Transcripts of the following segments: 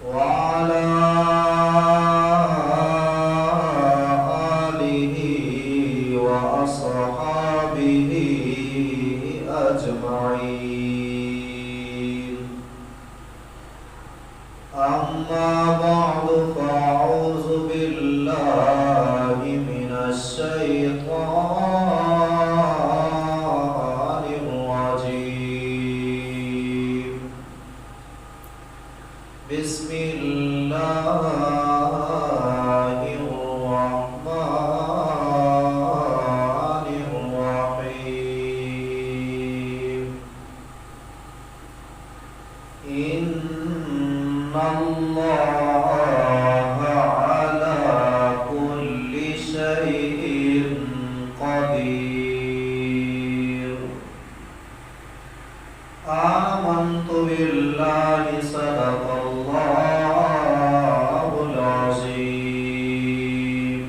وعلى آله وأصحابه أجمعين. أما بعد فأعوذ بالله من الشيطان الرجيم. بسم الله الرحمن الرحيم. إن الله على كل شيء قدير. آمنت بالله صدق الله العظيم.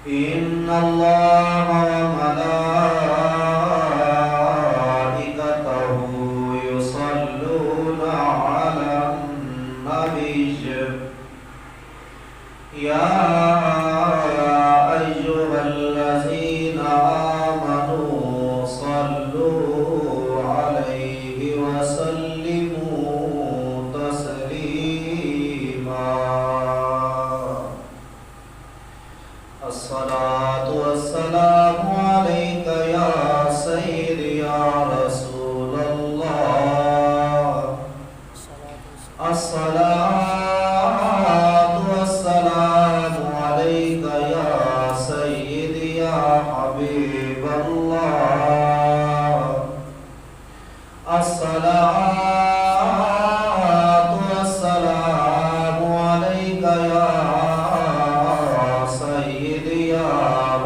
إن الله وملائكته يصلون على النبي. يا أيها الذين آمنوا صلوا عليه وسلموا تسليما. الصلاة والسلام عليك يا سيدي يا رسول الله. الصلاة والسلام عليك يا سيدي يا حبيب الله. الصلاة والسلام عليك يا سيدي يا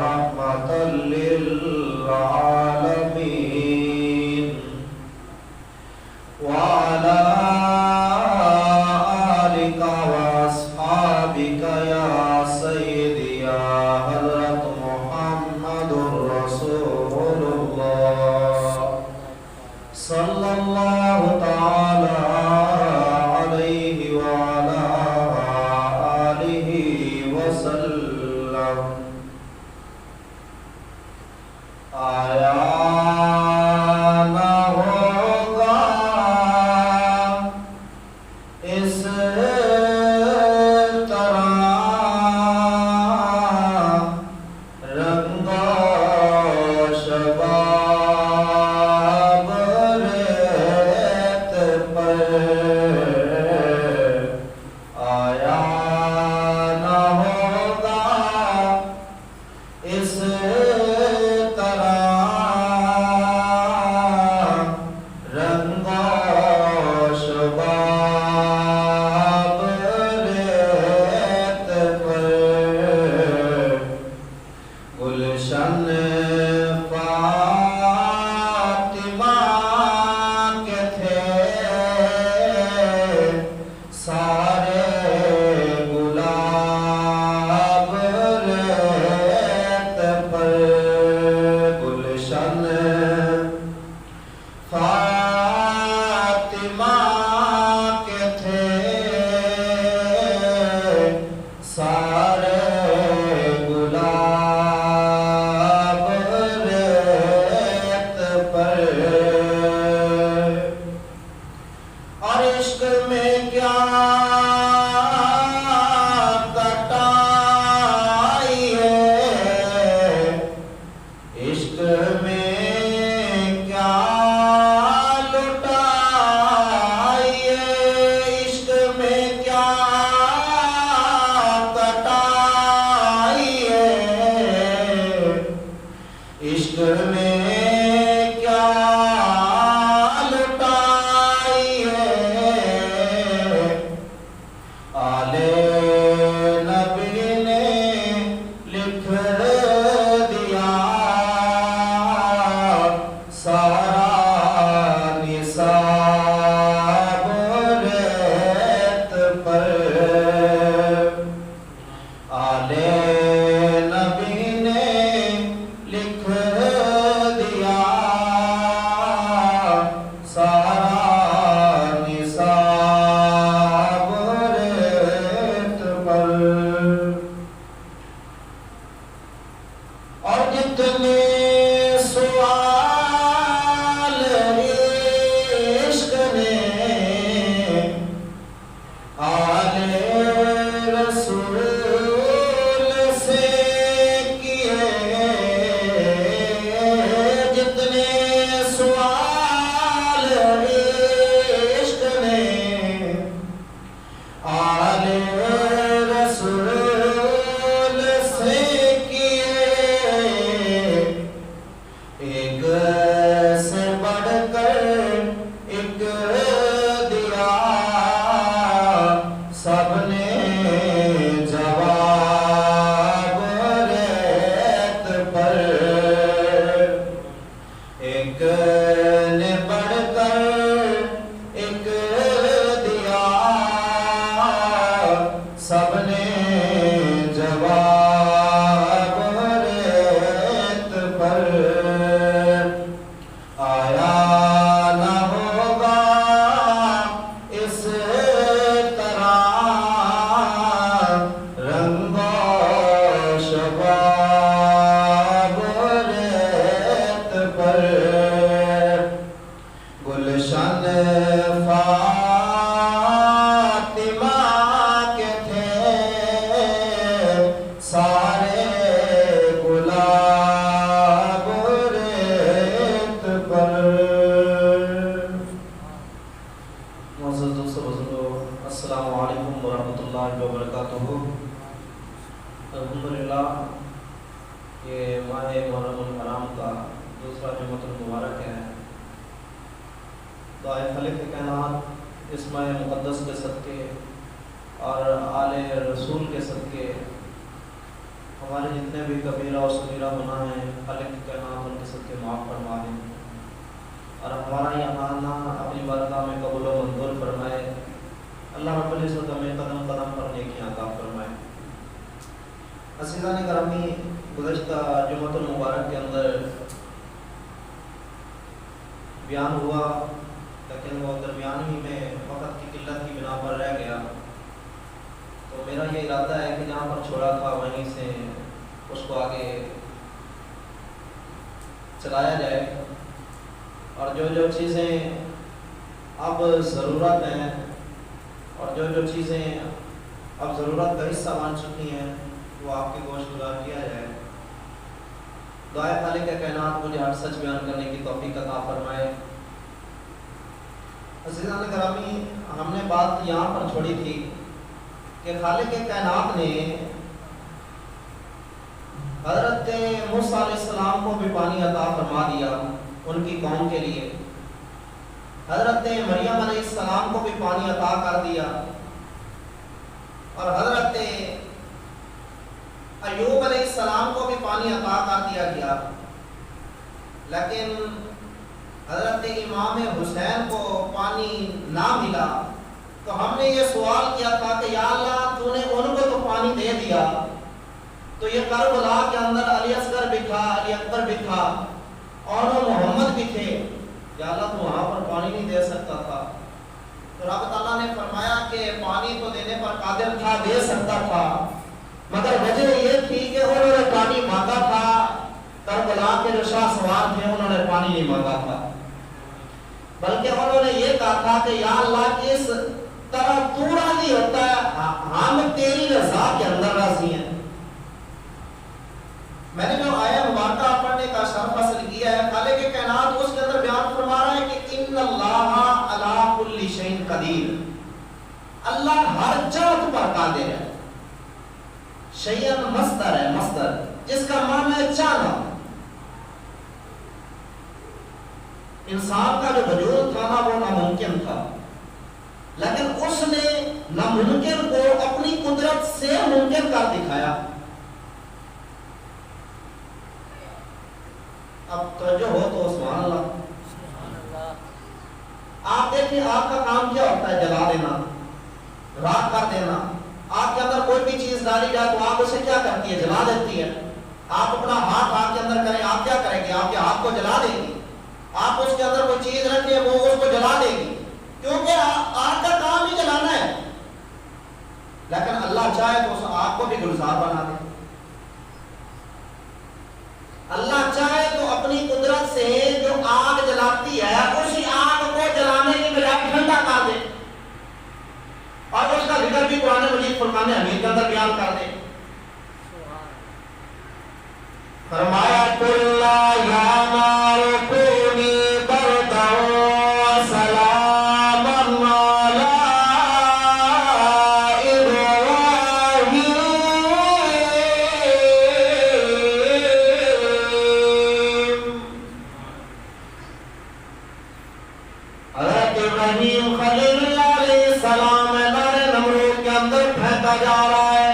رحمة للعالمين. وعلى آلك وأصحابك يا سيدي يا حضرة محمد رسول الله صلى الله تعالى عليه وعلى آله وسلم. آیا نہ ہوگا اس طرح رنگ شباب ریت پر. آیا نہ ہوگا اس طرح رنگ شباب ریت پر. گلشن فاطمہ کے تھے سارے گلاب ریت پر. گلشن فاطمہ کے تھے سارے گلاب ریت پر. اور عشق میں کیا کٹائی ہے. عشق میں کیا لٹائی ہے. عشق میں کیا کٹائی ہے. عشق میں کیا لٹائی ہے. معزز دوستو بزرگوں، السلام علیکم ورحمۃ اللہ وبرکاتہ۔ الحمدللہ یہ ماہ محرم الحرام کا دوسرا جمعۃ المبارک ہے۔ دعائے خالق کائنات اس ماہ مقدس کے صدقے اور آل رسول کے صدقے ہمارے جتنے بھی کبیرہ اور صغیرہ گناہ ہیں خالق کائنات ان کے صدقے معاف فرما دیں اور ہمارا یہ ماننا اپنی بارگاہ میں قبول و منظور فرمائے۔ اللہ رب العزت ہمیں قدم قدم پر نیکیاں عطا فرمائے۔ عزیزان گرامی، گزشتہ جمعۃ المبارک کے اندر بیان ہوا لیکن وہ درمیان ہی میں وقت کی قلت کی بنا پر رہ گیا، تو میرا یہ ارادہ ہے کہ جہاں پر چھوڑا تھا وہیں سے اس کو آگے چلایا جائے، اور جو چیزیں اب ضرورت ہیں اور جو چیزیں اب ضرورت کا حصہ بن چکی ہیں وہ آپ کے گوشت گزار کیا جائے۔ دعائے خالق کائنات مجھے ہر سچ بیان کرنے کی توفیق عطا فرمائے۔ عزیزان گرامی، ہم نے بات یہاں پر چھوڑی تھی کہ خالق کائنات نے حضرت موسیٰ علیہ السلام کو بھی پانی عطا فرما دیا ان کی قوم کے لیے، حضرت مریم علیہ السلام کو بھی پانی عطا کر دیا، اور حضرت ایوب علیہ السلام کو بھی پانی عطا کر دیا گیا، لیکن حضرت امام حسین کو پانی نہ ملا۔ تو ہم نے یہ سوال کیا تھا کہ یا اللہ تو نے ان کو تو پانی دے دیا، تو یہ کربلا کے اندر علی اصغر بھی تھا، علی اکبر بھی تھا اور وہ محمد بھی تھے، یا اللہ تو وہاں پر پانی نہیں دے سکتا تھا؟ تو رب تعالیٰ نے فرمایا کہ پانی تو دینے پر قادر تھا، دے سکتا تھا، مگر وجہ یہ تھی کہ انہوں نے پانی مانگا تھا۔ کربلا کے جو شاہ سوار تھے انہوں نے پانی نہیں مانگا تھا، بلکہ انہوں نے یہ کہا تھا کہ یا اللہ کس طرح تو راضی ہوتا ہے، ہم تیری رضا کے اندر راضی ہیں۔ میں نے جو آیہ مبارکہ پڑھنے کا شرف حاصل کیا ہے، خالق کائنات اس کے اندر بیان فرما رہا ہے کہ ان اللہ علی کل شیء قدیر، اللہ ہر چیز پر قادر ہے۔ شیئن مصدر ہے، مصدر جس کا معنی ہے چاہنا۔ انسان کا جو وجود تھا نا وہ ناممکن تھا، لیکن اس نے ناممکن کو اپنی قدرت سے ممکن کر دکھایا۔ اب توجہ ہو تو سبحان اللہ۔ آپ دیکھیں آگ کا کام کیا ہوتا ہے؟ جلا دینا، راکھ کر دینا۔ آگ کے اندر کوئی بھی چیز ڈالی جائے تو آگ اسے کیا کرتی ہے؟ جلا دیتی ہے۔ آپ اپنا ہاتھ آگ کے اندر کریں، آپ کیا کریں گے؟ آپ کے ہاتھ کو جلا دیں گی۔ آپ اس کے اندر کوئی چیز رکھیں وہ اس کو جلا دے گی، کیونکہ آگ کا کام ہی جلانا ہے۔ لیکن اللہ چاہے تو اس آگ کو بھی گلزار بنا دے، اللہ چاہے تو اپنی قدرت سے جو آگ جلاتی ہے اسی آگ کو جلانے کی بجائے ٹھنڈا کر دے، اور اس کا ذکر بھی قرآن مجید فرقان حمید کے اندر بیان کر دے۔ فرمایا قُلْ يَا نَارُ كُونِي بَرْدًا وَسَلَامًا عَلَىٰ إِبْرَاهِيمَ۔ حضرت ابراہیم خلیل اللہ علیہ السلام نار نمرود کے اندر پھینکا جا رہا ہے،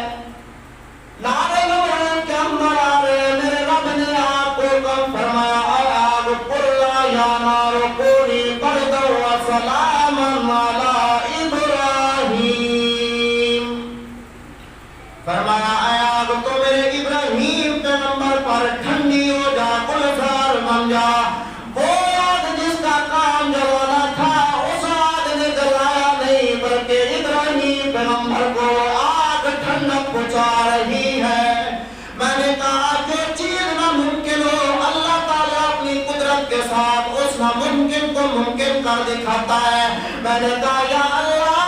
نار نمرود کے اندر آ رہے ہیں، میرے رب نے آپ کو کم فرمایا اے آگ قُلْ يَا نَارُ كُونِي بَرْدًا وَسَلَامًا عَلَىٰ إِبْرَاهِيمَ۔ فرمایا اے آگ تو میرے ابراہیم پیغمبر پر ٹھنڈی ہو جا، گلزار بن جا۔ وہ آگ جس کا کام جلانا تھا اس آگ نے جلایا نہیں، بلکہ ابراہیم پیغمبر کو آگ ٹھنڈک پہنچا رہی ہے۔ میں نے کہا جو چیز ناممکن ہو اللہ تعالیٰ اپنی قدرت کے ساتھ اس ناممکن کو ممکن کر دکھاتا ہے۔ میں نے کہا یا اللہ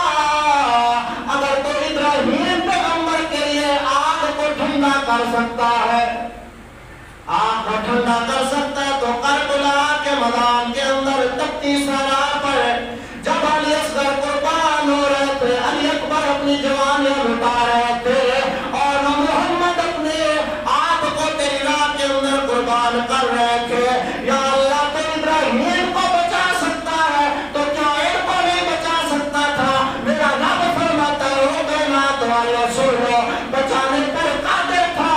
اگر تو ابراہیم پیغمبر کے لیے آگ کو ٹھنڈا کر سکتا ہے، آگ کو ٹھنڈا کر سکتا ہے، تو کربلا کے میدان کے اندر تپتی صحرا پر جب علی اصغر کو اپنی جوانیاں لٹا رہے تھے اور محمد اپنے آپ کو تیری راہ کے اندر قربان کر رہے تھے. یا اللہ تو ابراہیم کو بچا سکتا ہے تو کیا ان کو نہیں بچا سکتا تھا؟ میرا رب فرماتا ہے ہو گئے نا تمہارے سن لو بچانے پر قادر تھا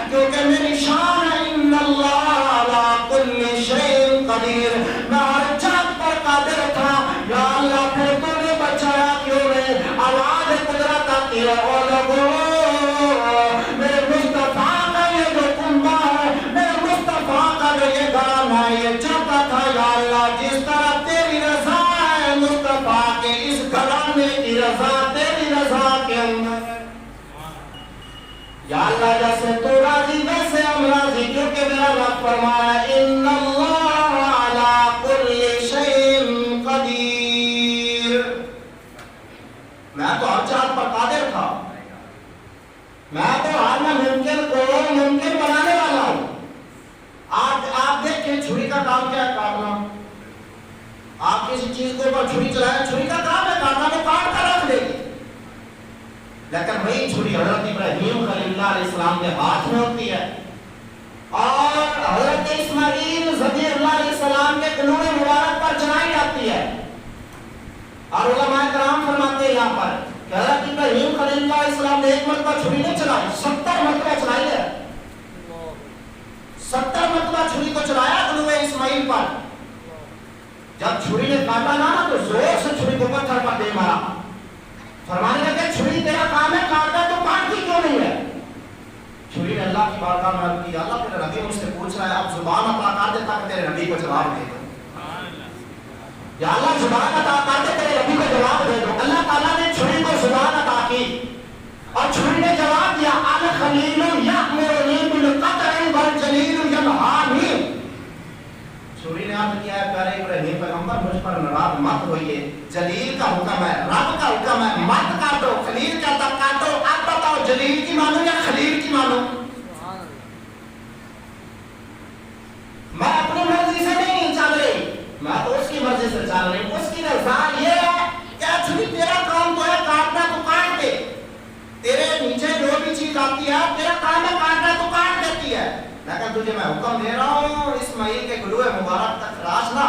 کیونکہ میری شان ہے ان اللہ علی کل شیء قدیر. میں ہر چیز پر قادر تھا. یا اللہ پھر تو نے بچایا کیوں نہیں؟ آواز قدرت آتی ہے او لوگوں میرے مصطفیٰ کا یہ جو کنبہ ہے میرے مصطفیٰ کا جو یہ گرام ہے یہ چاہتا تھا یا اللہ جس طرح تیری رضا ہے مصطفیٰ کے اس گرانے کی رضا تیری رضا کے اندر یا اللہ جیسے تو راضی ویسے ہم راضی کیونکہ میرا رب فرمایا ان اللہ علی کل شیء قدیر. میں تو ہر چیز پر قادر تھا. میں تو ہر ممکن کو ممکن بنانے والا ہوں. آپ دیکھیں چھری کا کام کیا ہے؟ کاٹنا. آپ کسی چیز کو اوپر چھری چلائیں چھری کا کام ہے کاٹنا تو کاٹ کر رکھ دے گی. لیکن وہی چھری حضرت ابراہیم خلیل اللہ علیہ السلام کے ہاتھ میں ہوتی ہے اور حضرت اسماعیل ذبیح اللہ علیہ السلام کے کنویں مبارک پر چلائی جاتی ہے. اور علماء کرام فرماتے ہیں یہاں پر کہ حضرت ابراہیم خلیل اللہ علیہ السلام نے ایک مرتبہ چھری نہیں چلائی 70 مرتبہ چلائی ہے. 70 مرتبہ چھری کو چلایا کنویں اسماعیل پر. جب چھری نے کاٹا نا تو زور سے چھری کو پتھر پر دے مارا. فرمانے لگے چھری تیرا کام ہے کاٹنا تو کاٹتی کیوں نہیں ہے؟ چھری نے اللہ کی بارگاہ میں عرض کی اللہ تیرا نبی مجھ سے پوچھ رہا ہے اب زبان عطا کر دے تاکہ تیرے نبی کو جواب دے دو. یا اللہ زبان عطا کر دے تیرے نبی کو جواب دے دو. اللہ تعالیٰ نے چھری کو زبان عطا کی اور چھری نے جواب دیا الخلیل یأمرنی بالقطع والجلیل ینہانی. چھری نے عرض کیا ہے پیارے ابراہیم پیغمبر مجھ پر ناراض مت ہوئیے. جلیل کا حکم ہے رب کا حکم ہے مت کاٹو. خلیل کہتا کاٹو. اب بتاؤ جلیل کی مانو یا خلیل کی مانو؟ میں اپنی مرضی سے نہیں چل رہی میں تو اس کی مرضی سے چل رہی ہوں. اس کی رضا یہ ہے کہ چھری تیرا کام تو ہے کاٹنا تو کاٹ دے. تیرے نیچے جو بھی چیز آتی ہے تیرا کام ہے کاٹنا تو کاٹ دیتی ہے. لیکن تجھے میں حکم دے رہا ہوں اسماعیل کے گلوے مبارک تک تراشنا.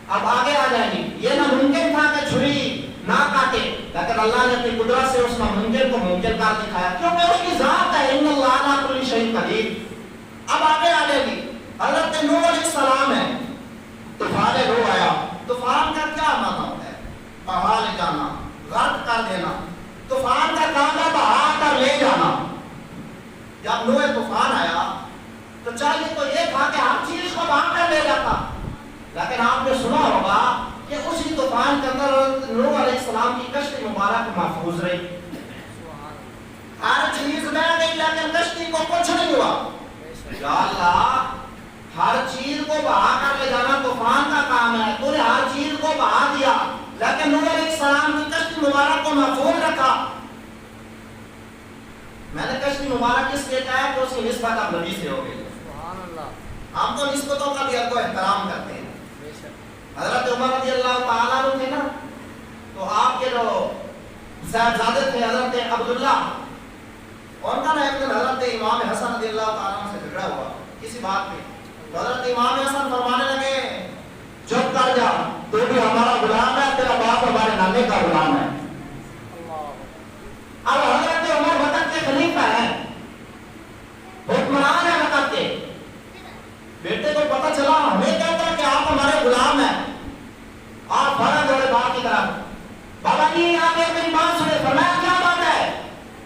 اب آگے آ جائیں گی. یہ ناممکن تھا کہ چھری نہ کاٹے لیکن اللہ نے اپنی قدرت سے اس ناممکن کو ممکن کر دکھایا کیونکہ اس کی ذات ہے ان اللہ علی کل شیء قدیر. اب آگے آ جائیں گی. حضرت نوح علیہ السلام ہے طوفان نوح آیا. طوفان کا کیا معنی ہوتا ہے؟ بہا لے جانا غرق کر دینا. طوفان کا کام ہے بہا کر لے جانا. جب نوح طوفان آیا تو چاہیے تو یہ تھا کہ ہر چیز کو بہا کر لے جاتا لیکن آپ نے سنا ہوگا کہ اسی طوفان کے اندر نوح علیہ السلام کی کشتی مبارک محفوظ رہی. ہر چیز بہ گئی لیکن کشتی کو کچھ نہیں ہوا. یا اللہ ہر چیز کو بہا کر لے جانا طوفان کا کام ہے. تو نے ہر چیز کو بہا دیا لیکن نوح علیہ السلام کی کشتی مبارک کو محفوظ رکھا. میں نے کشتی مبارک اس لیے کہا کہ اس کی نسبت اب نبی سے ہو گئی. ہم تو نسبتوں کا بھی اب کو احترام کرتے ہیں. حضرت عمر رضی اللہ تعالیٰ عنہ تھے نا تو آپ کے جو صاحبزادے تھے حضرت عبداللہ ان کا نا ایک دن حضرت امام حسن رضی اللہ تعالیٰ عنہ سے جھگڑا ہوا کسی بات پہ. تو حضرت امام حسن فرمانے لگے چپ کر جا تو بھی ہمارا غلام ہے تیرا باپ ہمارے نانے کا غلام ہے. اب حضرت عمر وقت کے خلیفہ ہیں حکمران ہے وقت کے. بیٹے کو پتہ چلا ہمیں کہتا ہے کہ آپ ہمارے غلام ہیں. آپ بھاگا دوڑے باپ کی طرف. بابا جی آپ نے میری بات سنے. فرمایا کیا بات ہے؟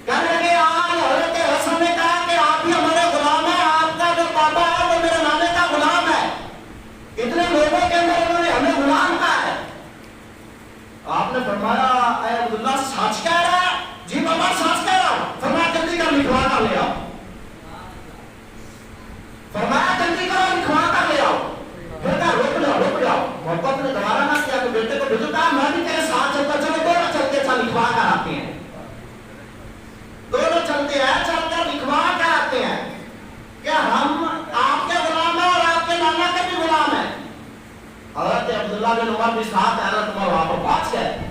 کہنے لگے آج حضرت حسن نے کہا کہ آپ بھی ہمارے غلام ہیں. آپ کا جو بابا ہے وہ میرے نانے کا غلام ہے. اتنے لوگوں کے اندر انہوں نے ہمیں غلام کہا ہے. آپ نے فرمایا اے عبداللہ سچ کہہ رہا ہے؟ جی بابا سچ کہہ رہا ہوں. فرمایا جلدی کر لکھوا کر لے آؤ. فرمایا جلدی کرو لکھوا کر لے آؤ. پھر کہا رک جاؤ. محبت نے دوبارہ نہ کیا تو بیٹے کو بھیجو. کہا میں بھی تیرے ساتھ چلتا چلو دونوں چلتے چل لکھوا کر آتے ہیں. دونوں چلتے ہیں چل کر لکھوا کر آتے ہیں کہ ہم آپ کے غلام ہیں اور آپ کے نانا کے بھی غلام ہیں. حضرت عبداللہ بن عمر بھی ساتھ حضرت عمر وہاں پر پہنچ گئے.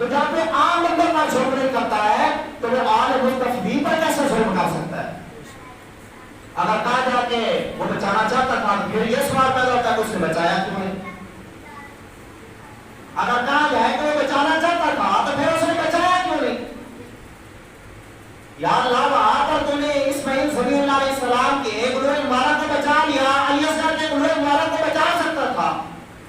تو جب وہ عام بندے پر ظلم نہیں کرتا ہے تو وہ آل مستفیدی پر کیسے ظلم کر سکتا ہے؟ اگر کہا جا کہ وہ بچانا چاہتا تھا تو پھر یہ سوال پیدا ہوتا ہے کہ اس نے بچایا کیوں نہیں؟ اگر کہا جائے کہ وہ بچانا چاہتا تھا تو پھر اس نے بچایا کیوں نہیں؟ یا اللہ وہاں پر تو نے اسماعیل ذبیح اللہ علیہ السلام کے گلوئے مبارک کو بچا لیا، علی اصغر کے گلوئے مبارک کو بچا سکتا تھا،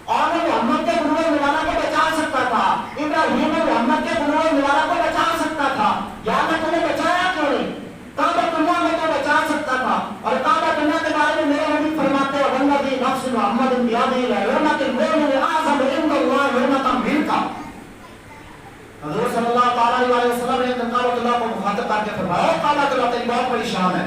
اور محمد کے گلوئے مبارک کو بچا سکتا تھا، ابراہیم محمد کے گلوئے مبارک کو بچا سکتا تھا، یا میں تمہیں بچایا کیوں نہیں؟ کعبۃ اللہ میں تو بچا سکتا تھا، اور کعبۃ اللہ کے بارے میں میرے نبی فرماتے ہیں والذی نفس محمد بیدہ لحرمۃ المؤمن اعظم عند اللہ حرمۃ منک۔ حضور صلی اللہ تعالیٰ علیہ وسلم نے کعبۃ اللہ کو مخاطب کر کے فرمایا کعبۃ اللہ تیری بہت بڑی شان ہے،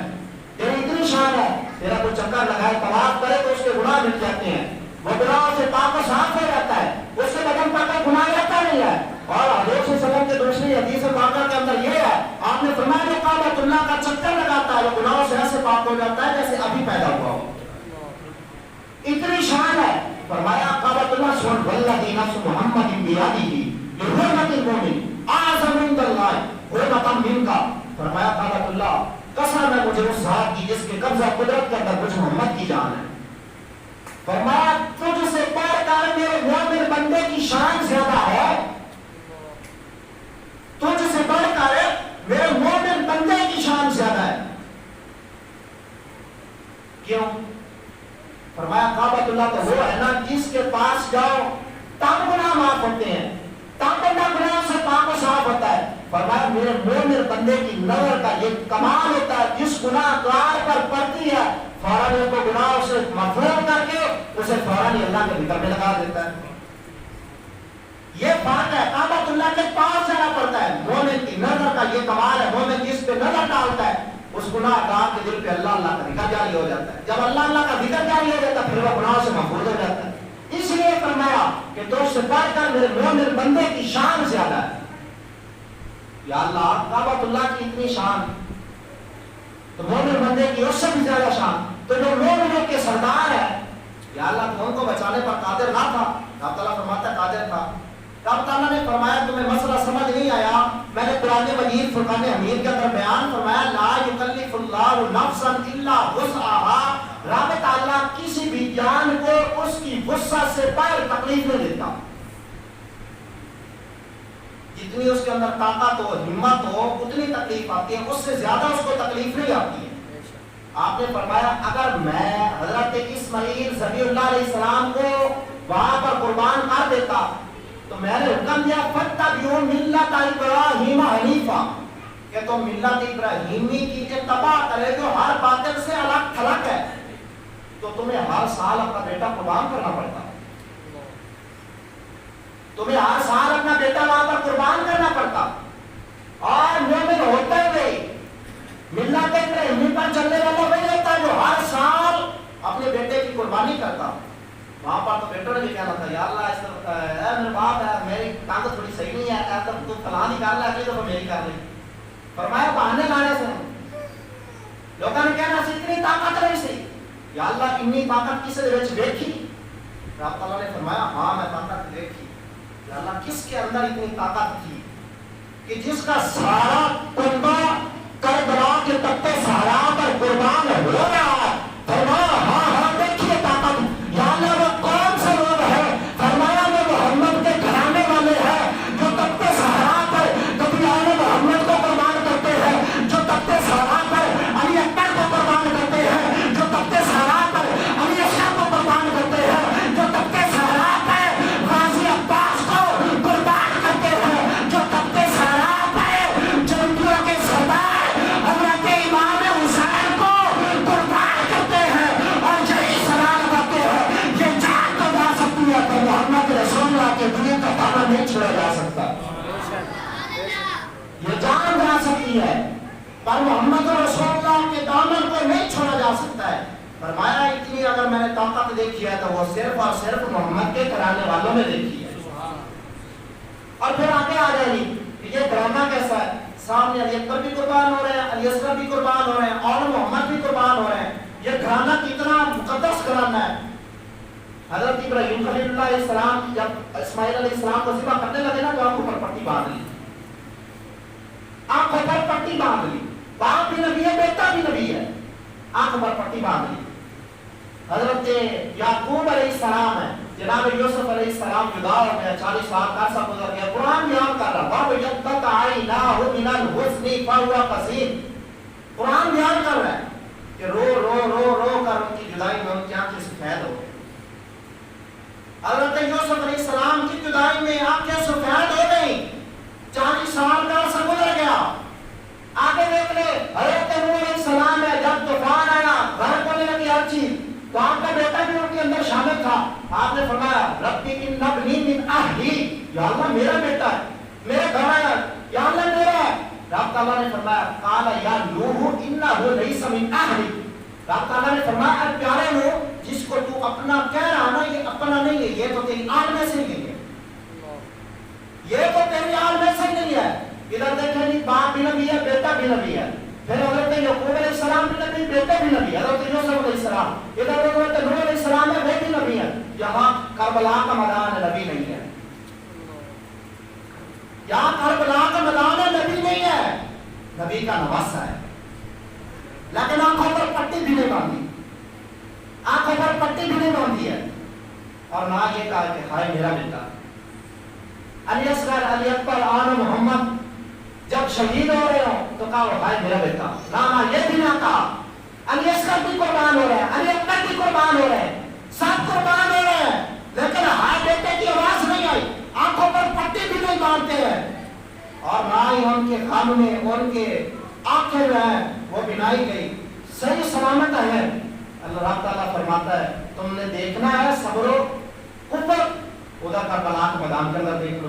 تیری اتنی شان ہے، تیرا کوئی چکر لگائے طواف کرے تو اس کے گناہ مٹ جاتے ہیں، وہ گناہوں سے پاک و صاف ہو جاتا ہے، اس کے بدن پر کوئی گناہ رہتا نہیں ہے۔ اور حضور صلی اللہ علیہ وسلم کے دوسری حدیث پاکہ کے اندر یہ ہے، آپ نے فرمایا جو کعبۃ اللہ کا چکر لگاتا ہے وہ گناہوں سے ایسے پاک ہو جاتا ہے جیسے ابھی پیدا ہوا ہو، اتنی شان ہے۔ فرمایا کعبۃ اللہ سن والذی نفس محمد بیدہ لحرمۃ المؤمن اعظم عند اللہ حرمۃ منک۔ فرمایا کعبۃ اللہ قسم ہے مجھے اس ذات کی جس کے قبضہ قدرت کے اندر مجھ محمد کی جان ہے۔ فرمایا تجھ سے بڑھ کر میرے مومن بندے کی شان زیادہ ہے، تجھ سے بڑھ کر میرے مومن بندے کی شان زیادہ ہے۔ کیوں؟ فرمایا کعبۃ اللہ تو وہ ہے نا جس کے پاس جاؤ تب گناہ معاف ہوتے ہیں، تب بندہ گناہ سے پاک و صاف ہوتا ہے۔ فرمایا میرے مومن بندے کی نظر کا یہ کمال ہوتا ہے، جس گناہ گار پر پڑتی ہے فوراً ان کو گناہ سے مغفور کر کے اسے فوراً اللہ کے بھیتر میں لگا دیتا ہے۔ یہ فرق ہے، کعبۃ اللہ کے پاس جانا پڑتا ہے، مومن کی نظر کا یہ کمال ہے، مومن جس پہ نظر ڈالتا ہے اس گناہ گار کے دل پہ اللہ اللہ کا ذکر جاری ہو جاتا ہے، جب اللہ اللہ کا ذکر جاری ہو جاتا ہے پھر وہ گناہوں سے محفوظ ہو جاتا ہے۔ اس لیے فرمایا کہ تو سے بڑھ کر میرے مومن بندے کی شان زیادہ ہے۔ یا اللہ کعبۃ اللہ کی اتنی شان تو مومن بندے کی اس سے بھی زیادہ شان، تو جو مومنوں کے سردار ہے یا اللہ تو ان کو بچانے پر قادر نہ تھا؟ اللہ تعالیٰ فرماتا ہے قادر تھا۔ رب تعالیٰ نے فرمایا تمہیں مسئلہ سمجھ نہیں آیا، میں نے قرآن مجید فرقان حمید کے اندر بیان فرمایا لا یکلف اللہ نفسا الا وسعها، رب تعالیٰ کسی بھی جان کو اس کی وسعت سے بڑھ تکلیف نہیں دیتا، جتنی اس کے اندر طاقت ہو ہمت ہو اتنی تکلیف آتی ہے، اس سے زیادہ اس کو تکلیف نہیں آتی ہے۔ آپ نے فرمایا اگر میں حضرت اسماعیل ذبیح اللہ علیہ السلام کو وہاں پر قربان کر دیتا تو میں نے حکم دیا فاتبعوا ملت ابراہیم حنیفا، کہ تم ملت ابراہیمی کی اتباع کرے جو ہر باطل سے الگ تھلگ ہے، تو تمہیں ہر سال اپنا بیٹا قربان کرنا پڑتا، تمہیں ہر سال اپنا بیٹا وہاں پر قربان کرنا پڑتا، اور مومن ہوتے ہوئے ملت ابراہیمی پر چلنے والا وہی ہوتا ہے جو ہر سال اپنے بیٹے کی قربانی کرتا۔ وہاں پر تو بیٹوں نے بھی کہنا تھا یا اللہ اس طرح ہے میرے باپ ہے میری طاقت تھوڑی صحیح نہیں ہے تو فلاں ہی کر لے اگلی دفعہ میری کر لے۔ فرمایا بہانے لانے سے لوگوں نے کہنا سی اتنی طاقت نہیں سی، یا اللہ اتنی طاقت کس دے وچ دیکھی؟ رب تعالیٰ نے فرمایا ہاں میں طاقت دیکھی۔ یا اللہ کس کے اندر اتنی طاقت تھی کہ جس کا سارا کنبہ کربلا کے تپے سہارا پر قربان ہو رہا ہے؟ فرمایا ہاں ہاں دیکھیے طاقت۔ یا اللہ وہ کون سے لوگ ہیں؟ فرمایا وہ محمد کے گھرانے والے ہیں جو تپے سہارا پر کبھی آل محمد کو قربان کرتے ہیں، جو تپے سہارا پر علی اکبر کو قربان کرتے ہیں، جو تپے سہارا پر علی اصغر کو قربان کرتے ہیں، جو تپے سہارا پر غازی عباس کو قربان کرتے ہیں، جو تپے سہارا پر جنگیوں کے سردار حضرت امام حسین کو قربان کرتے ہیں اور یہی سلام کرتے ہیں۔ یہ جان تو جا سکتی ہے پر محمد رسول اللہ کے دین کا دامن نہیں چھوڑا جا سکتا، یہ جان جا سکتی ہے پر محمد رسول اللہ کے دامن کو نہیں چھوڑا جا سکتا ہے۔ فرمایا اتنی اگر میں نے طاقت دیکھی ہے تو وہ صرف اور صرف محمد کے گھرانے والوں میں دیکھی ہے۔ اور پھر آگے آ جائے گی کہ یہ ڈرامہ کیسا ہے، سامنے علی اکبر بھی قربان ہو رہے ہیں، علی اصغر بھی قربان ہو رہے ہیں، اور محمد بھی قربان ہو رہے ہیں، یہ گھرانہ کتنا مقدس گھرانہ ہے۔ حضرت ابراہیم خلیل اللہ علیہ السلام جب اسماعیل علیہ السلام کو ذبح کرنے لگے نا تو آنکھوں پر پٹی باندھ لی، آنکھوں پر پٹی باندھ لی. باپ بھی نبی ہے بیٹا بھی نبی ہے، آنکھوں پر پٹی باندھ لی. حضرت یعقوب علیہ السلام ہے، جناب یوسف علیہ السلام جدا ہو گیا، 40 سال کا عرصہ گزر گیا. قرآن بیان کر رہا باب یبتت عیناہ من الحزن فہو قصیر. قرآن بیان کر رہا ہے کہ رو رو رو رو کر ان کی جدائی میں ان کی آنکھیں سفید ہو گئی. حضرت یوسف علیہ السلام کی جدائی میں آنکھیں سفید ہو گئی، 40 سال کا عرصہ گزر گیا. آگے دیکھ لے حضرت نوح علیہ السلام ہے، جب طوفان آیا غرق ہونے لگی ہر چیز، تو آپ کا بیٹا بھی ان کے اندر شامل تھا. آپ نے فرمایا ربی ان ابنی من اہلی، یا اللہ میرا بیٹا ہے، میرے گھر آیا، یا اللہ میرا ہے. رب تعالیٰ نے فرمایا قال یا نوح انہ لیس من اہلی. رب تعالیٰ نے فرمایا اے پیارے نوح، جس کو تو اپنا کہہ رہا نا یہ اپنا نہیں ہے، یہ تو تیری آل میں سے نہیں ہے، یہ تو تیری آل میں سے نہیں ہے. ادھر دیکھیں جی باپ بھی نبی ہے بیٹا بھی نبی ہے، پھر حضرت یعقوب علیہ السلام بھی نبی بیٹا بھی نبی ہے، حضرت یوسف علیہ السلام، ادھر حضرت نوح علیہ السلام ہے وہ بھی نبی ہے. یہاں کربلا کا میدان نبی نہیں ہے، یہاں کربلا کا میدان نبی نہیں ہے، نبی کا نواسہ ہے. لیکن آنکھوں پر پٹی بھی نہیں باندھی، آنکھوں پر پٹی بھی نہیں باندھی ہے، اور نہ یہ کہا کہ ہائے میرا بیٹا. علی اصغر علی اکبر آن محمد جب شہید ہو رہے ہوں تو کہا بھائی میرا بیٹا، نہ یہ بھی نہ کہا. علی اصغر بھی قربان ہو رہے ہیں، علی اکبر بھی قربان ہو رہے ہیں، سب قربان ہو رہے ہیں، لیکن ہائے بیٹے کی آواز نہیں آئی. آنکھوں پر پٹی بھی نہیں باندھتے ہیں، اور نہ ہی ان کے کان میں ان کے آنکھیں جو ہیں وہ بنائی گئی، صحیح سلامت ہے. اللہ تعالیٰ فرماتا ہے تم نے دیکھنا ہے صبر و قوت، ادھر کربلا کے میدان کے اندر دیکھ لو.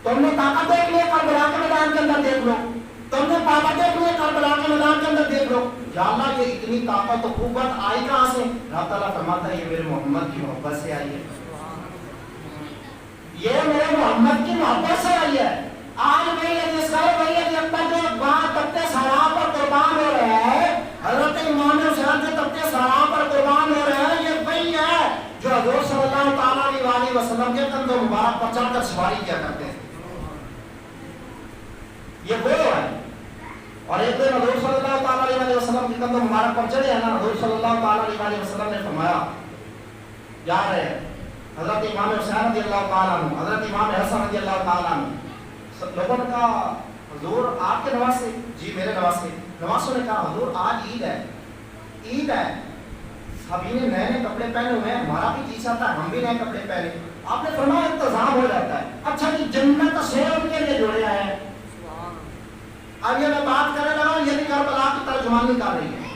تم نے طاقت دیکھ لی کربلا کے میدان کے اندر دیکھ لو، تم نے پاور دیکھ لی کربلا کے میدان کے اندر دیکھ لو. یا اللہ یہ اتنی طاقت و قوت آئی کہاں سے؟ اللہ تعالیٰ فرماتا ہے یہ میرے محمد کی محبت سے آئی ہے، یہ میرے محمد کی محبت سے آئی ہے. آج وہی اکبر جو وہاں تپتے سہرا پر قربان ہو رہے ہیں، حضرت امام حسین جو تپتے سہرا پر قربان ہو رہے ہیں، یہ وہی ہے جو حضور صلی اللہ تعالیٰ علیہ وسلم کے کندھوں مبارک پر چڑھ کر سواری کیا کرتے ہیں. یہ وہ ہے. اور ایک دن حضور صلی اللہ تعالیٰ علیہ وسلم کے کندھوں مبارک پر چڑھے ہیں نا، حضور صلی اللہ تعالیٰ علیہ وسلم نے فرمایا جا رہے ہیں حضرت امام حسین رضی اللہ تعالیٰ عنہ، حضرت امام حسن رضی اللہ تعالیٰ عنہ. لوگوں نے کہا حضور آپ کے نواسے؟ جی میرے نواسے. نواسوں نے کہا حضور آج عید ہے، عید ہے، سبھی نے نئے نئے کپڑے پہنے ہوئے ہیں، ہمارا بھی جی چاہتا ہے ہم بھی نئے کپڑے پہنے. آپ نے فرمایا انتظام ہو جاتا ہے. اچھا جی جنت سے ان کے لیے جوڑے آئے ہیں. اب یہ میں بات کرنے لگا ہوں، یہ بھی کربلا کی ترجمانی کر رہی ہے،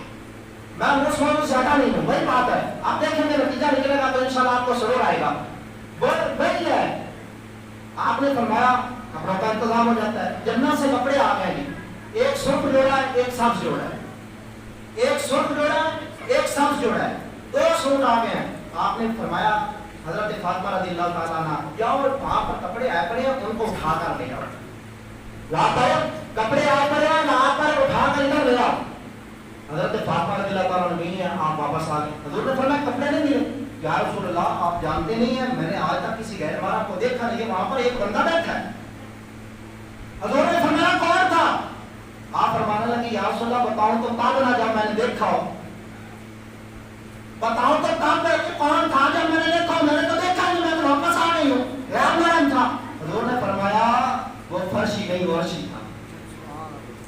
میں اس موضوع سے ہٹا نہیں ہوں، وہی بات ہے. آپ دیکھیں گے نتیجہ نکلے گا تو انشاءاللہ آپ کو سرور آئے گا. وہی ہے. آپ نے فرمایا کپڑوں کا انتظام ہو جاتا ہے. جنت سے کپڑے آ گئے جی، ایک سرخ جوڑا ہے ایک سبز جوڑا ہے، ایک سرخ جوڑا ہے ایک سبز جوڑا ہے، 2 سوٹ آ گئے ہیں. آپ نے فرمایا حضرت فاطمہ رضی اللہ تعالیٰ عنہ جاؤ وہاں پر کپڑے آئے پڑے ہیں ان کو اٹھا کر لے آؤ، وہاں پر کپڑے آئے پڑے ہیں وہاں پر اٹھا کر ادھر لے آؤ. حضرت فاطمہ رضی اللہ تعالیٰ عنہ نہیں ہے، آپ واپس آ گئے. حضور نے فرمایا کپڑے نہیں ملے. یا رسول اللہ آپ جانتے نہیں ہیں میں نے آج تک کسی غیر مارا کو دیکھا نہیں ہے، وہاں پر ایک بندہ بیٹھا ہے. حضور نے فرمایا کون تھا؟ آپ فرمانے لگے یا رسول اللہ بتاؤں تو تب نہ جب میں نے دیکھا ہو، بتاؤں تو تب کون تھا جب میں نے دیکھا ہو، میں نے تو دیکھا نہیں، میں تو واپس آ گئی ہوں، غیر محرم تھا. حضور نے فرمایا وہ فرشی نہیں ورشی تھا،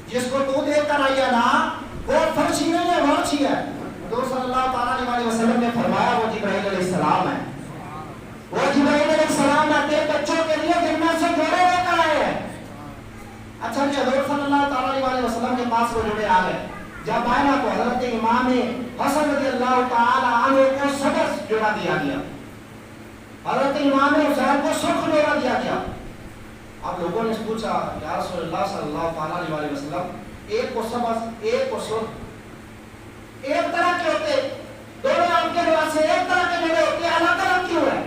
جس کو تو دیکھ کر آئی ہے نا وہ فرشی نہیں ہے ورشی ہے. حضور صلی اللہ تعالیٰ علیہ وسلم نے فرمایا وہ جبرائیل علیہ السلام ہے، وہ جبرائیل علیہ السلام اپنے بچوں کے لیے جنت سے جوڑے لے کر آئے ہیں. اچھا جی حضور صلی اللہ تعالیٰ علیہ وسلم کے پاس وہ جوڑے آ گئے. جب آئے نا تو حضرت امام حسن رضی اللہ تعالیٰ عنہ کو سبز جوڑا دیا گیا، حضرت امام حسین کو سرخ جوڑا دیا گیا. اب لوگوں نے پوچھا یا رسول اللہ صلی اللہ تعالیٰ علیہ وسلم ایک کو سبز ایک کو سرخ ایک طرح کے ہوتے، دونوں آپ کے نواسے ایک طرح کے جوڑے ہوتے، الگ الگ کیوں ہے؟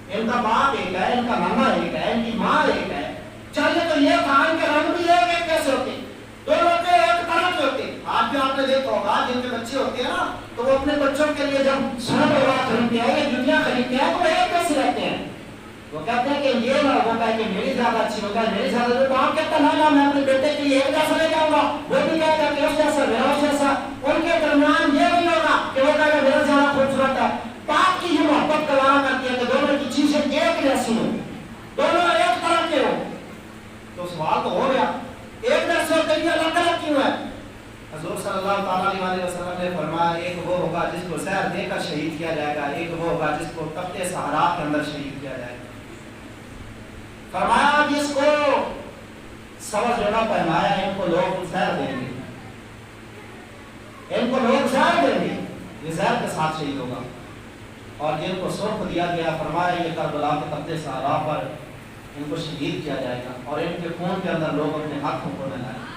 ان کا باپ ایک ہے، ان کا نانا ایک ہے، ان کی ماں ایک ہے. چاہیے تو یہ تھا ان کے رنگ بھی ایک کیسے ہوتے، دونوں کے ایک طرح کے ہوتے. آج بھی آپ نے دیکھا ہوگا جن کے بچے ہوتے ہیں نا تو وہ اپنے بچوں کے لیے جب سونا وغیرہ خریدتے ہیں یا جوتیاں خریدتے ہیں تو ایک کیسے رہتے ہیں؟ وہ کہتے ہیں کہ یہ نہ ہوتا ہے کہ میری زیادہ اچھی ہوتا ہے، میری زیادہ تو آپ کہتا نا میں اپنے بیٹے کے لیے ایک جیسا لے جاؤں گا، وہ بھی کہے گا کہ اس جیسا میرا اس جیسا، ان کے درمیان یہ نہیں ہوگا کہ وہ کہے گا میرا زیادہ خوبصورت ہے۔ باپ کی یہ محبت کرانا کرتی ہے کہ دونوں کی چیزیں ایک جیسی ہوں، دونوں ایک طرح کے ہوں۔ تو سوال تو ہو گیا ایک جیسے ہوتے ہیں الگ الگ کیوں ہے؟ حضور صلی اللہ تعالیٰ علیہ وسلم نے فرمایا ایک وہ ہوگا جس کو زہر دے کر شہید کیا جائے گا، ایک وہ ہوگا جس کو تخت صحرا کے اندر شہید کیا جائے گا۔ فرمایا جس کو سبز جوڑا پہنایا ان کو لوگ زہر دیں گے، ان کو لوگ زہر دیں گے، یہ زہر کے ساتھ شہید ہوگا۔ اور جن کو سرخ دیا گیا فرمایا یہ کربلا کے تخت صحرا پر ان کو شہید کیا جائے گا اور ان کے خون کے اندر لوگ اپنے ہاتھوں کو ملائیں گے۔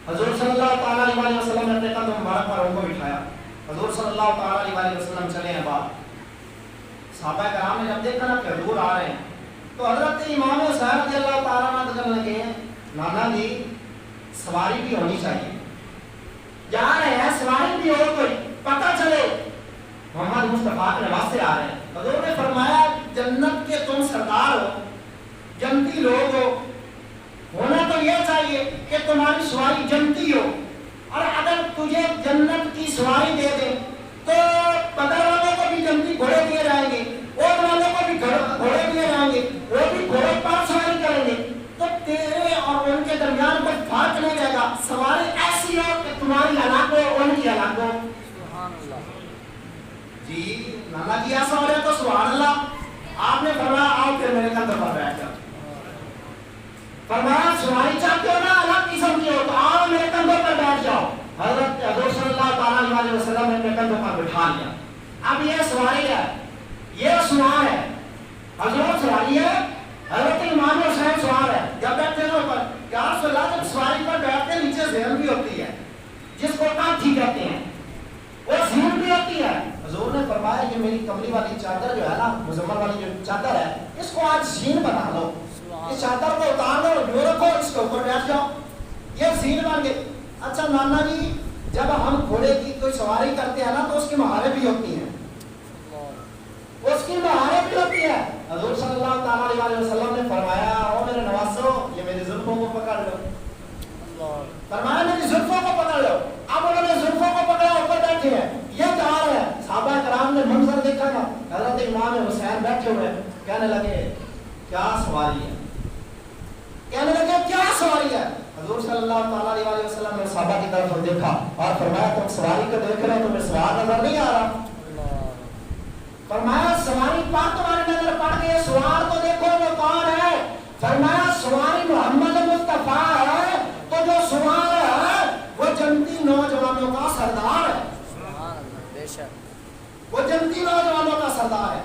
حضور صلی اللہ تعالیٰ علیہ وسلم نے اپنے قدم مبارک پر ان کو بٹھایا، حضور صلی اللہ تعالیٰ علیہ وسلم چلے ہیں باہر۔ صحابہ کرام نے جب دیکھا نا کہ حضور آ رہے ہیں تو حضرت امام حسین رضی اللہ تعالیٰ عنہ کہنے لگے نانا جی سواری بھی ہونی چاہیے، جا رہے ہیں سواری بھی ہو کوئی پتہ چلے محمد مصطفیٰ کے نواز سے آ رہے ہیں۔ حضور نے فرمایا جنت کے تم سردار ہو، جنتی لوگ ہو، ہونا تو یہ چاہیے کہ تمہاری سواری جنتی ہو، اور اگر تجھے جنت کی سواری دے دیں تو بدر والوں کو بھی جنتی گھوڑے دیے جائیں گے، اوٹ والوں کو بھی گھوڑے دیے جائیں گے، وہ بھی گھوڑے پر سواری کریں گے، تو تیرے اور ان کے درمیان کوئی فرق نہیں رہے گا، سواری ایسی ہو کہ تمہاری الگ ہو ان کی الگ ہو۔ جی نانا جی ایسا ہو رہا ہے تو سبحان اللہ۔ آپ نے فرمایا آؤ پھر میرے کندھے پر بیٹھ جاؤ، فرمایا سواری چاہتے ہو نا الگ قسم کی ہو تو آؤ میرے کندھوں پر بیٹھ جاؤ۔ حضرت حضور صلی اللہ تعالیٰ علیہ وسلم نے اپنے کندھوں پر بٹھا لیا۔ اب یہ سواری ہے، یہ سوار ہے، حضور سواری ہے، حضرت امام حسین سوار ہے۔ جب بیٹھتے ہیں اوپر یا رسول اللہ جب سواری پر بیٹھتے ہیں نیچے ذہن بھی ہوتی ہے جس کو کانٹھی کہتے ہیں، وہ ذہن بھی ہوتی ہے۔ حضور نے فرمایا یہ میری کملی والی چادر جو ہے نا مزمل والی جو چادر ہے اس کو آج زین بنا لو، اس چادر کو اتار لو، جو رکھو اس کے اوپر بیٹھ جاؤ، یہ زین بن گئے۔ اچھا نانا جی جب ہم گھوڑے کی کوئی سواری کرتے ہیں نا تو اس کی مہاریں بھی ہوتی ہیں، اس کی مہاریں بھی ہوتی ہے۔ حضور صلی اللہ تعالیٰ علیہ وسلم نے فرمایا او میرے نواسو یہ میری زلفوں کو پکڑ لو، فرمایا میری زلفوں کو پکڑ لو۔ اب انہوں نے زلفوں کو پکڑا اوپر بیٹھے ہیں، یہ جا رہے ہیں۔ صحابہ کرام نے منظر دیکھا نا، حضرت امام حسین بیٹھے ہوئے کہنے لگے کیا سواری ہے، کہنے لگے کیا سواری ہے۔ حضور صلی اللہ تعالیٰ علیہ وسلم نے صحابہ کی طرف دیکھا اور فرمایا تم سواری کو دیکھ رہے ہو تمہیں سوار نظر نہیں آ رہا؟ فرمایا سواری پر تمہاری نظر پڑ گئی، سوار تو دیکھو وہ کون ہے؟ فرمایا سواری محمد مصطفیٰ ہے، تو جو سوار ہے وہ جنتی نوجوانوں کا سردار ہے، وہ جنتی نوجوانوں کا سردار ہے۔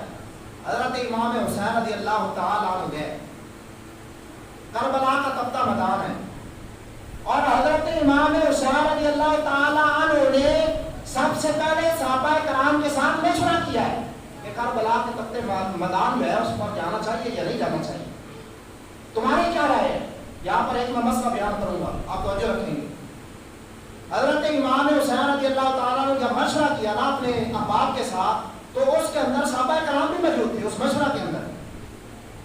حضرت امام حسین رضی اللہ تعالیٰ عنہ گئے، کربلا کا تپتا میدان ہے، اور حضرت امام حسین رضی اللہ تعالیٰ عنہ نے سب سے پہلے صحابہ کرام کے ساتھ مشورہ کیا ہے کہ کربلا کے تپتے میدان جو ہے اس پر جانا چاہیے یا نہیں جانا چاہیے، تمہاری کیا رائے ہے؟ یہاں پر ایک میں مسئلہ بیان کروں گا، آپ توجہ رکھیں گے۔ حضرت امام حسین رضی اللہ تعالیٰ نے جب مشورہ کیا نا اپنے احباب کے ساتھ تو اس کے اندر صحابہ کرام بھی موجود تھے اس مشورہ کے اندر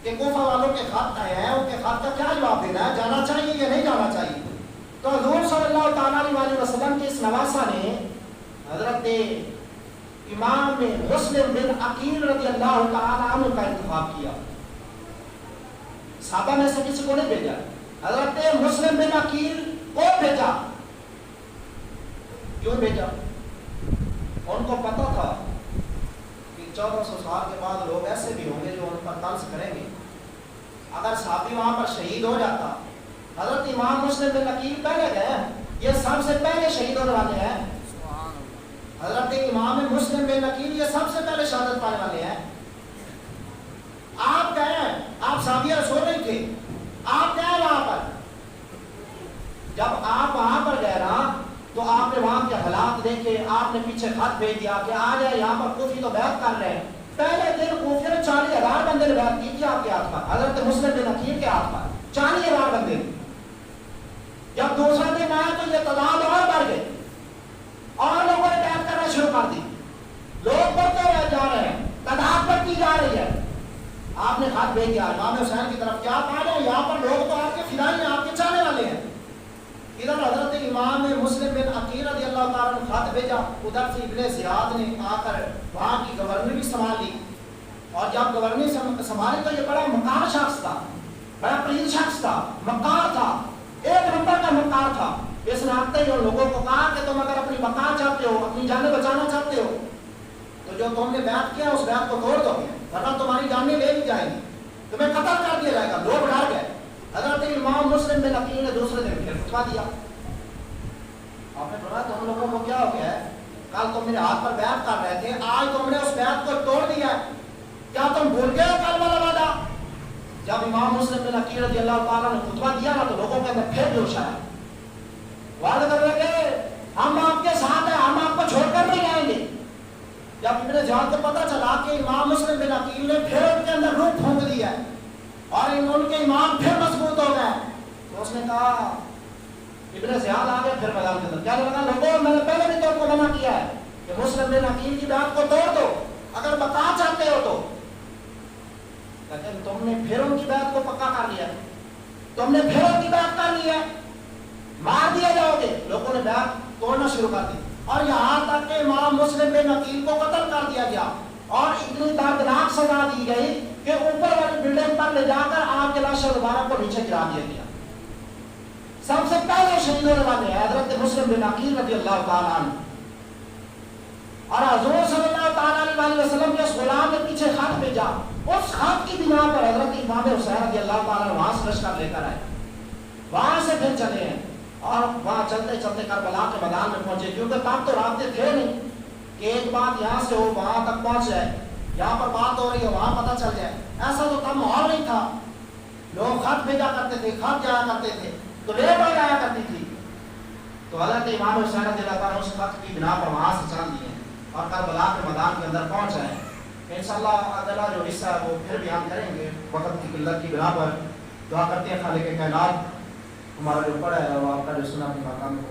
کہ کوفہ والوں کے خط آئے ہیں، ان کے خط کا کیا جواب دینا ہے، جانا چاہیے یا نہیں جانا چاہیے۔ تو حضور صلی اللہ تعالیٰ علیہ وسلم کے اس نواسہ نے حضرت امام مسلم بن عقیل رضی اللہ تعالیٰ عنہ کا انتخاب کیا، صحابہ میں سے کسی کو نہیں بھیجا، حضرت مسلم بن عقیل کو بھیجا۔ کیوں بھیجا؟ ان کو پتا تھا کہ 1400 سال کے بعد لوگ ایسے بھی ہوں گے جو ان پر طنز کریں گے، اگر صحابی وہاں پر شہید ہو جاتا، حضرت امام مسلم بن عقیل پہلے گئے، یہ سب سے پہلے شہید ہونے والے ہیں، حضرت امام مسلم بن عقیل یہ سب سے پہلے شہادت پانے والے ہیں۔ آپ گئے، آپ صحابی رسول نہیں تھے، آپ گئے وہاں پر، جب آپ وہاں پر گئے نا تو آپ نے وہاں کے حالات دیکھے، آپ نے پیچھے خط بھیج دیا کہ آ جائے یہاں پر کوفی تو بیعت کر رہے ہیں۔ پہلے دن کوفی نے 40,000 بندے نے بیعت کی تھی آپ کے ہاتھ پر، حضرت مسلم بن عقیل کے ہاتھ پر 40,000 بندے۔ جب دوسرا دن آیا تو یہ تعداد اور بڑھ گئی اور لوگوں نے نے خط بھیج دیا امام حسین کی طرف، کیا کہا جائے یہاں پر لوگ تو آپ کے فدائی ہیں، آپ کے چاہنے والے ہیں۔ ادھر حضرت امام مسلم بن عقیل رضی اللہ تعالیٰ نے خط بھیجا، ادھر سے ابن زیاد نے آ کر وہاں کی گورنر بھی سنبھال لی، اور جب گورنر سنبھالی تو یہ بڑا مکار شخص تھا، بڑا پلید شخص تھا، مکار تھا، ایک نمبر کا مکار تھا۔ اس نے آتے ہی ان لوگوں کو کہا کہ تم اگر اپنی بقا چاہتے ہو، اپنی جانیں بچانا چاہتے ہو تو جو تم نے بیعت کیا اس بیعت کو توڑ دو، ورنہ تمہاری جانیں لے لی جائیں گی، تمہیں قتل کر دیا جائے گا۔ لوگ ڈر گئے۔ حضرت امام مسلم بن عقیل نے دوسرے دن پھر فتویٰ دیا، آپ نے فرمایا تم لوگوں کو کیا ہو گیا ہے؟ کل تم میرے ہاتھ پر بیعت کر رہے تھے، آج تم نے اس بیعت کو توڑ دیا ہے، کیا تم بھول گئے ہو کل والا وعدہ؟ جب امام مسلم بن عقیل رضی اللہ تعالیٰ نے فتویٰ دیا نا تو لوگوں کے اندر پھر جوش آیا، وعدہ کر رہے کہ ہم آپ کے ساتھ ہیں، ہم آپ کو چھوڑ کر نہیں جائیں گے۔ جب ابن زیاد کو پتہ چلا کہ امام مسلم بن عقیل نے پھر ان کے اندر روح پھونک دیا ہے اور ان کے ایمان پھر مضبوط ہو گئے، تو اس نے کہا ابن زیاد آ گیا پھر میدان کے اندر، کیا لگا لوگوں میں نے پہلے بھی تم کو منع کیا ہے کہ مسلم بن عقیل کی بات کو توڑ دو اگر بتا چاہتے ہو تو، لیکن تم نے پھر ان کی بات کو پکا کر لیا، تم نے پھر ان کی بات کر لی ہے، مار دیا جاؤ گے۔ لوگوں نے بیعت توڑنا شروع کر دی اور یہاں تک کہ امام مسلم بن عقیل کو قتل کر دیا گیا اور اتنی دردناک سزا دی گئی کہ اوپر والی بلڈنگ پر لے جا کر آپ کے لاش دوبارہ کو نیچے گرا دیا گیا۔ سب سے پہلے شہید ہونے والے حضرت مسلم بن عقیل رضی اللہ تعالیٰ عنہ، اور حضور صلی اللہ تعالیٰ علیہ وسلم کے اس غلام نے پیچھے خط بھیجا، اس خط کی بنا پر حضرت امام حسین رضی اللہ تعالیٰ وہاں سے لشکر لے کر آئے، وہاں سے پھر چلے ہیں اور وہاں چلتے چلتے کربلا کے میدان میں پہنچے، کیونکہ تب تو رابطے تھے نہیں کہ ایک بات یہاں سے ہو وہاں تک پہنچ جائے، یہاں پر بات ہو رہی ہے وہاں پتہ چل جائے، ایسا تو تب ماحول نہیں تھا، لوگ خط بھیجا کرتے تھے، خط جایا کرتے تھے تو لیٹ ہو جایا کرتی تھی، تو حضرت امام حسین رضی اللہ تعالیٰ اس خط کی بنا پر وہاں سے چل دیے اور کربلا کے میدان کے اندر پہنچ جائے۔ انشاءاللہ اگلا جو حصہ ہے وہ پھر بیان کریں گے، وقت کی قلت کی بنا پر دعا کرتے ہیں خالق کائنات ہمارا جو پڑھا ہے اور آپ کا جو سنا اپنے مقام میں